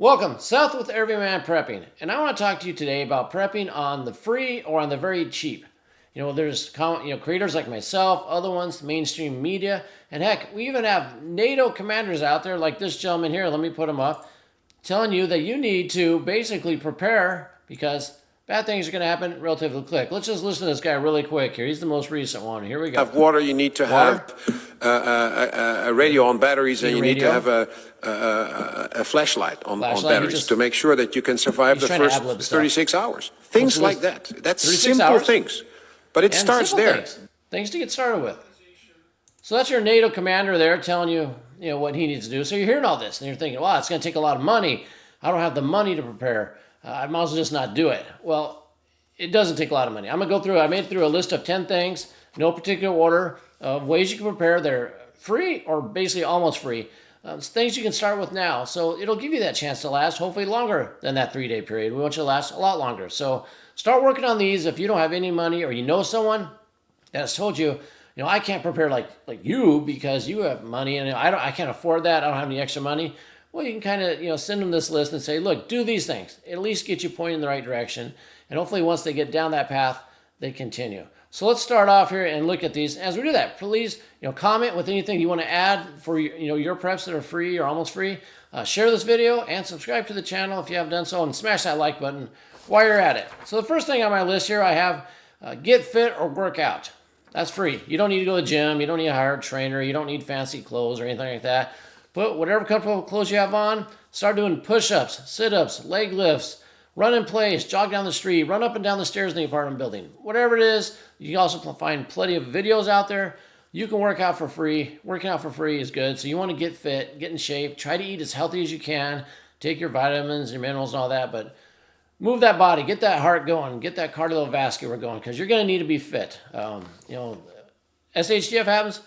Welcome, South with Everyman Prepping, and I want to talk to you today about prepping on the free or on the very cheap. There's creators like myself, other ones, mainstream media, and heck, we even have NATO commanders out there like this gentleman here. Let me put him up, telling you that you need to basically prepare because bad things are going to happen relatively quick. Let's just listen to this guy really quick here. He's the most recent one. Here we go. Have water, you need to have a radio on batteries, and you need to have a flashlight on batteries to make sure that you can survive the first 36 hours. Things like that. That's simple things, but it starts there. Things to get started with. So that's your NATO commander there telling you, what he needs to do. So you're hearing all this, and you're thinking, wow, it's going to take a lot of money. I don't have the money to prepare. I might as well just not do it. Well, it doesn't take a lot of money. I'm going to go through, I made through a list of 10 things, no particular order, of ways you can prepare. They're free or basically almost free. It's things you can start with now. So it'll give you that chance to last hopefully longer than that 3-day period. We want you to last a lot longer. So start working on these if you don't have any money or you know someone that has told you, I can't prepare like you because you have money and I can't afford that. I don't have any extra money. Well, you can kind of, send them this list and say, look, do these things. At least get you pointed in the right direction. And hopefully once they get down that path, they continue. So let's start off here and look at these. As we do that, please, comment with anything you want to add for, your preps that are free or almost free. Share this video and subscribe to the channel if you haven't done so, and smash that like button while you're at it. So the first thing on my list here, I have get fit or work out. That's free. You don't need to go to the gym. You don't need to hire a trainer. You don't need fancy clothes or anything like that. Put whatever comfortable clothes you have on. Start doing push-ups, sit-ups, leg lifts, run in place, jog down the street, run up and down the stairs in the apartment building. Whatever it is, you can also find plenty of videos out there. You can work out for free. Working out for free is good. So you want to get fit, get in shape, try to eat as healthy as you can, take your vitamins, your minerals and all that, but move that body, get that heart going, get that cardiovascular going, because you're going to need to be fit. SHTF happens,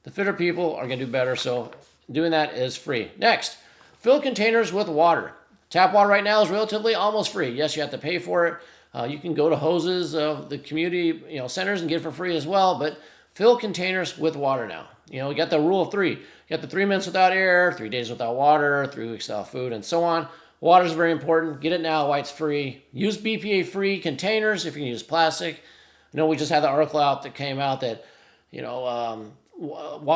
the fitter people are going to do better, so doing that is free. Next, fill containers with water. Tap water right now is relatively almost free. Yes, you have to pay for it. You can go to hoses of the community centers and get it for free as well, but fill containers with water now. You got the rule of 3. You got the 3 minutes without air, 3 days without water, 3 weeks without food, and so on. Water is very important. Get it now while it's free. Use BPA-free containers if you can use plastic. We just had the article out that came out that,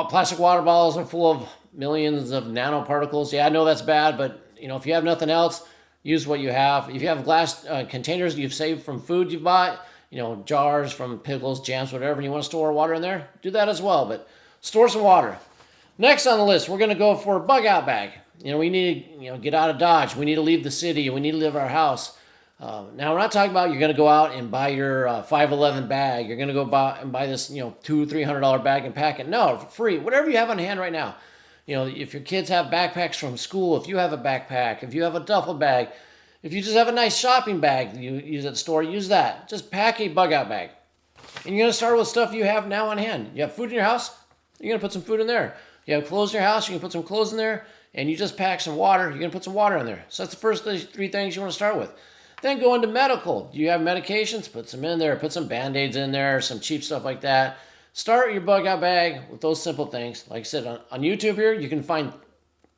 plastic water bottles are full of millions of nanoparticles. Yeah, I know that's bad, but if you have nothing else, use what you have. If you have glass containers you've saved from food you've bought, jars from pickles, jams, whatever, and you want to store water in there, do that as well. But store some water. Next on the list, we're going to go for a bug out bag. We need to get out of Dodge. We need to leave the city. We need to leave our house. Now, we're not talking about you're going to go out and buy your 511 bag. You're going to go buy this, $200-300 bag and pack it. No, free. Whatever you have on hand right now. If your kids have backpacks from school, if you have a backpack, if you have a duffel bag, if you just have a nice shopping bag you use at the store, use that. Just pack a bug out bag. And you're going to start with stuff you have now on hand. You have food in your house, you're going to put some food in there. You have clothes in your house, you can put some clothes in there. And you just pack some water, you're going to put some water in there. So that's the first 3 things you want to start with. Then go into medical. Do you have medications? Put some in there. Put some Band-Aids in there, some cheap stuff like that. Start your bug out bag with those simple things. Like I said, on YouTube here, you can find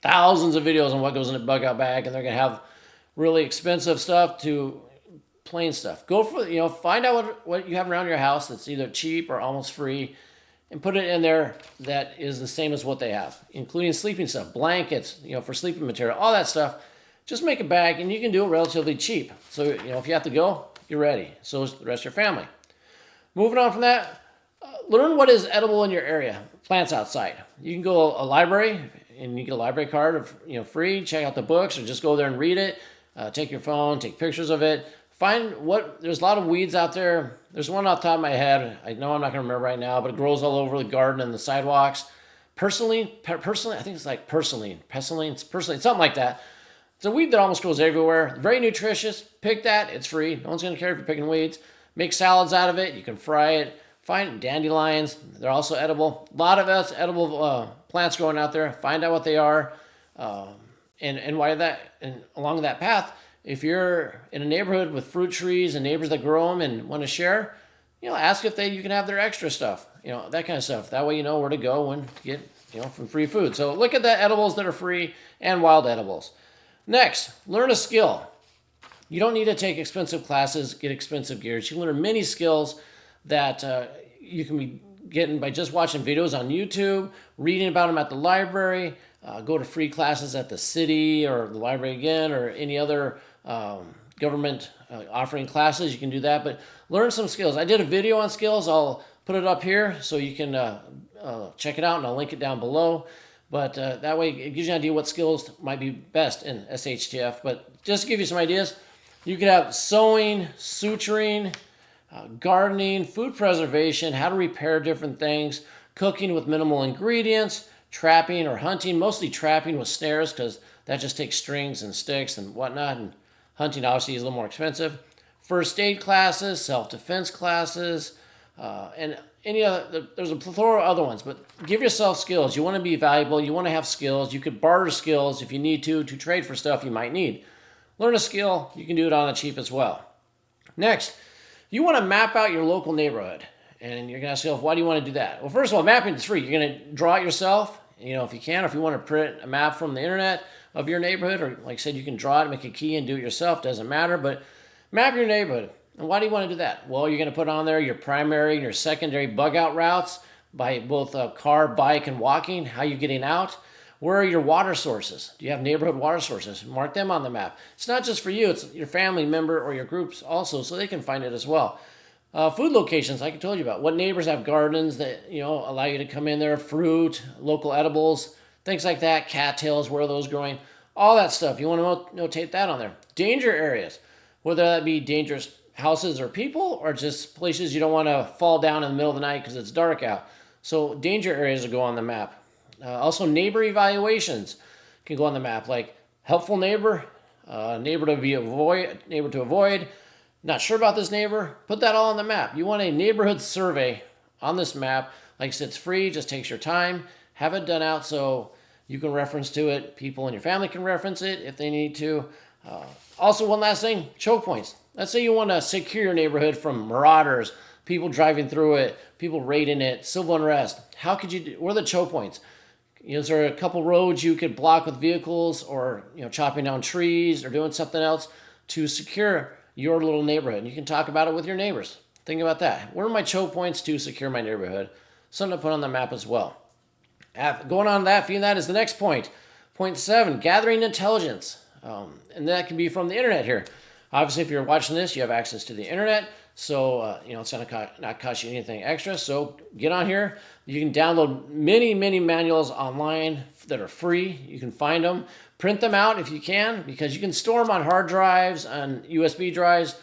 thousands of videos on what goes in a bug out bag, and they're going to have really expensive stuff to plain stuff. Go for, find out what you have around your house that's either cheap or almost free, and put it in there that is the same as what they have, including sleeping stuff, blankets, for sleeping material, all that stuff. Just make a bag, and you can do it relatively cheap. So, if you have to go, you're ready. So is the rest of your family. Moving on from that, learn what is edible in your area. Plants outside. You can go to a library, and you get a library card of, free. Check out the books, or just go there and read it. Take your phone, take pictures of it. There's a lot of weeds out there. There's one off the top of my head. I know I'm not going to remember right now, but it grows all over the garden and the sidewalks. Purslane, I think it's like purslane, something like that. It's a weed that almost grows everywhere. Very nutritious. Pick that. It's free. No one's going to care if you're picking weeds. Make salads out of it. You can fry it. Find dandelions. They're also edible. A lot of us edible plants growing out there. Find out what they are. And why that. And along that path, if you're in a neighborhood with fruit trees and neighbors that grow them and want to share, ask if you can have their extra stuff. That kind of stuff. That way you know where to go and get, from free food. So look at the edibles that are free and wild edibles. Next, learn a skill. You don't need to take expensive classes, get expensive gears. You can learn many skills that you can be getting by just watching videos on YouTube, reading about them at the library, go to free classes at the city or the library again, or any other government offering classes. You can do that, but learn some skills. I did a video on skills. I'll put it up here so you can check it out, and I'll link it down below. But that way it gives you an idea what skills might be best in SHTF. But just to give you some ideas, you could have sewing, suturing, gardening, food preservation, how to repair different things, cooking with minimal ingredients, trapping or hunting, mostly trapping with snares because that just takes strings and sticks and whatnot, and hunting obviously is a little more expensive. First aid classes, self-defense classes, and any other, there's a plethora of other ones, but give yourself skills. You want to be valuable, you want to have skills. You could barter skills if you need to trade for stuff you might need. Learn a skill, you can do it on the cheap as well. Next, you want to map out your local neighborhood. And you're going to ask yourself, why do you want to do that? Well, first of all, mapping is free. You're going to draw it yourself, if you can, or if you want to print a map from the internet of your neighborhood, or like I said, you can draw it, make a key, and do it yourself. Doesn't matter, but map your neighborhood. And why do you want to do that? Well, you're going to put on there your primary and your secondary bug out routes by both car, bike, and walking. How you're getting out. Where are your water sources? Do you have neighborhood water sources? Mark them on the map. It's not just for you, it's your family member or your groups also, so they can find it as well. Food locations, like I told you about. What neighbors have gardens that, allow you to come in there, fruit, local edibles, things like that, cattails, where are those growing? All that stuff. You want to notate that on there. Danger areas, whether that be dangerous houses or people, or just places you don't want to fall down in the middle of the night because it's dark out. So danger areas will go on the map. Also, neighbor evaluations can go on the map, like helpful neighbor, neighbor to avoid, not sure about this neighbor, put that all on the map. You want a neighborhood survey on this map. Like I said, it's free, just takes your time. Have it done out so you can reference to it. People in your family can reference it if they need to. Also, one last thing, choke points. Let's say you want to secure your neighborhood from marauders, people driving through it, people raiding it, civil unrest. How could you what are the choke points? Is there a couple roads you could block with vehicles, or chopping down trees or doing something else to secure your little neighborhood? And you can talk about it with your neighbors. Think about that. Where are my choke points to secure my neighborhood? Something to put on the map as well. Going on that, feeding that is the next point. Point 7, gathering intelligence. And that can be from the internet here. Obviously, if you're watching this, you have access to the internet. So, it's not cost you anything extra. So get on here. You can download many, many manuals online that are free. You can find them. Print them out if you can, because you can store them on hard drives, on USB drives.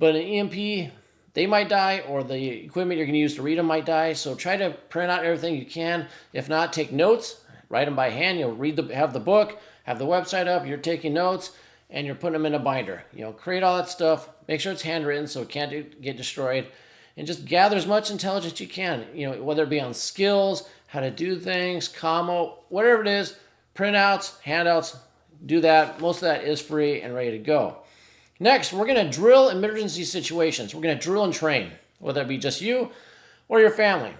But an EMP, they might die, or the equipment you're going to use to read them might die. So try to print out everything you can. If not, take notes. Write them by hand. Have the book, have the website up. You're taking notes, and you're putting them in a binder. Create all that stuff. Make sure it's handwritten so it can't get destroyed. And just gather as much intelligence you can. Whether it be on skills, how to do things, commo, whatever it is, printouts, handouts, do that. Most of that is free and ready to go. Next, we're going to drill emergency situations. We're going to drill and train, whether it be just you or your family.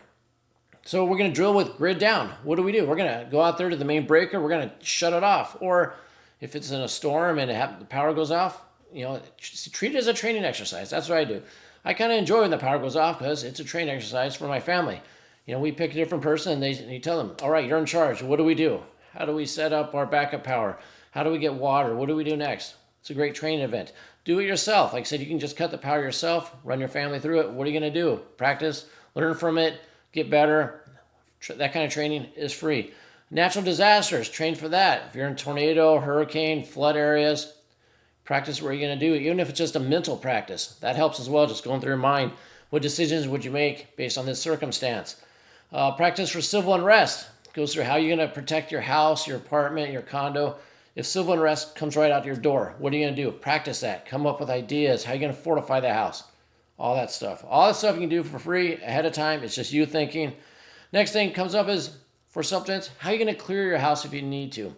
So we're going to drill with grid down. What do? We're going to go out there to the main breaker. We're going to shut it off. Or if it's in a storm and the power goes off, treat it as a training exercise. That's what I do. I kind of enjoy when the power goes off because it's a training exercise for my family. We pick a different person and you tell them, all right, you're in charge. What do we do? How do we set up our backup power? How do we get water? What do we do next? It's a great training event. Do it yourself. Like I said, you can just cut the power yourself, run your family through it. What are you going to do? Practice, learn from it, get better. That kind of training is free. Natural disasters, train for that. If you're in tornado, hurricane, flood areas, practice what you're going to do, even if it's just a mental practice. That helps as well, just going through your mind. What decisions would you make based on this circumstance? Practice for civil unrest. Goes through how you're going to protect your house, your apartment, your condo. If civil unrest comes right out your door, what are you going to do? Practice that. Come up with ideas. How are you going to fortify the house? All that stuff. All that stuff you can do for free ahead of time. It's just you thinking. Next thing comes up is for self-defense. How are you going to clear your house if you need to?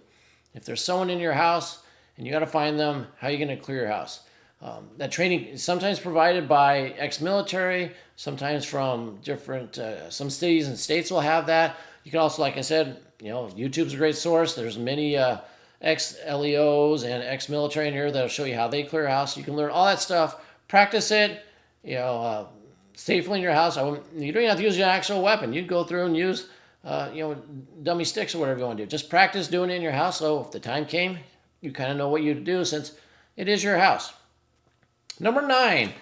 If there's someone in your house and you got to find them, how are you going to clear your house? That training is sometimes provided by ex-military, sometimes from different, some cities and states will have that. You can also, like I said, YouTube's a great source. There's many ex-LEOs and ex-military in here that'll show you how they clear a house. You can learn all that stuff, practice it, safely in your house. You don't even have to use your actual weapon. You'd go through and use, dummy sticks or whatever you want to do. Just practice doing it in your house, so if the time came, you kind of know what you do since it is your house. Number 9,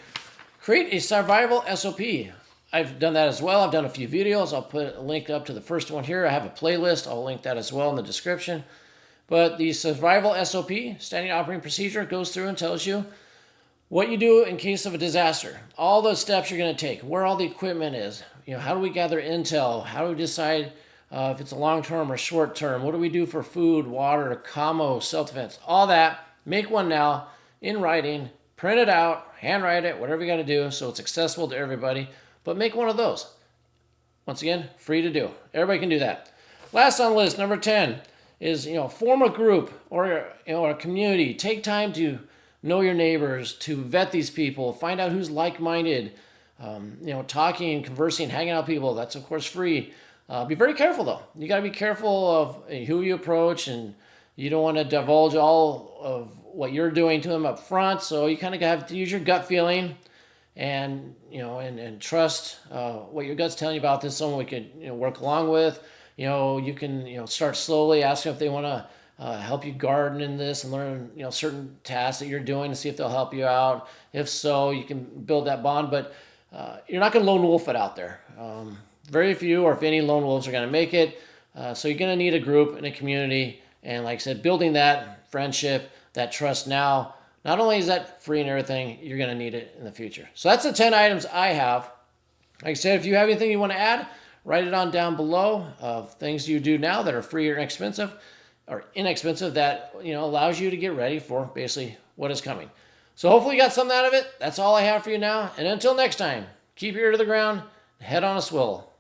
create a survival SOP. I've done that as well. I've done a few videos. I'll put a link up to the first one here. I have a playlist. I'll link that as well in the description. But the survival SOP, standard operating procedure, goes through and tells you what you do in case of a disaster. All those steps you're going to take, where all the equipment is. How do we gather intel? How do we decide if it's a long-term or short-term? What do we do for food, water, commo, self-defense? All that. Make one now in writing. Print it out. Handwrite it. Whatever you got to do so it's accessible to everybody. But make one of those. Once again, free to do. Everybody can do that. Last on the list, number 10, is form a group or a community. Take time to know your neighbors, to vet these people, find out who's like-minded. Talking, conversing, hanging out with people. That's of course free. Be very careful though. You got to be careful of who you approach, and you don't want to divulge all of what you're doing to them up front. So you kind of have to use your gut feeling. And and trust what your gut's telling you about this. Someone we could work along with. You can start slowly, ask them if they want to help you garden in this and learn certain tasks that you're doing to see if they'll help you out. If so, you can build that bond. But you're not going to lone wolf it out there. Very few, or if any, lone wolves are going to make it. So you're going to need a group and a community. And like I said, building that friendship, that trust now. Not only is that free and everything, you're going to need it in the future. So that's the 10 items I have. Like I said, if you have anything you want to add, write it on down below of things you do now that are free or inexpensive that allows you to get ready for basically what is coming. So hopefully you got something out of it. That's all I have for you now. And until next time, keep your ear to the ground, head on a swivel.